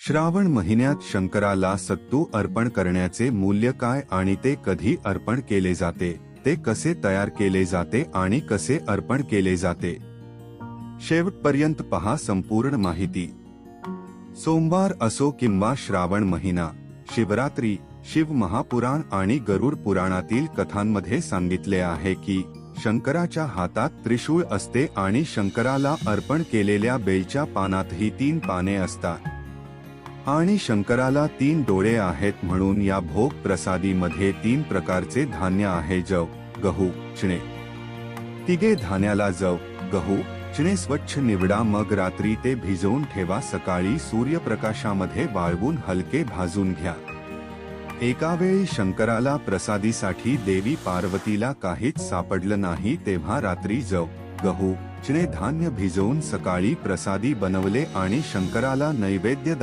श्रावण महिन्यात शंकराला सत्तू अर्पण करण्याचे मूल्य काय आणि ते कधी अर्पण केले जाते, ते कसे तयार केले जाते आणि कसे अर्पण केले जाते, शेवटपर्यंत पहा संपूर्ण माहिती। सोमवार असो किंवा श्रावण महिना, शिवरात्री, शिव महापुराण आणि गरुड पुराणातील कथांमध्ये सांगितले आहे की शंकराच्या हातात त्रिशूळ असते आणि शंकराला अर्पण केलेल्या बेलच्या पानातही 3 पाने असतात आणि शंकराला 3 डोळे आहेत, म्हणून या भोग प्रसादीमध्ये 3 प्रकारचे धान्य आहे, जव, गहू, चणे। तिघे धान्याला जव, गहू, चणे स्वच्छ निवडा, मग रात्री ते भिजवून ठेवा, सकाळी सूर्यप्रकाशामध्ये वाळवून हलके भाजून घ्या। एकावेळी शंकराला प्रसादीसाठी देवी पार्वतीला काहीच सापडलं नाही तेव्हा रात्री जव, गहू, चणे धान्य भिजवून सकाळी प्रसादी बनवले आणि शंकराला नैवेद्य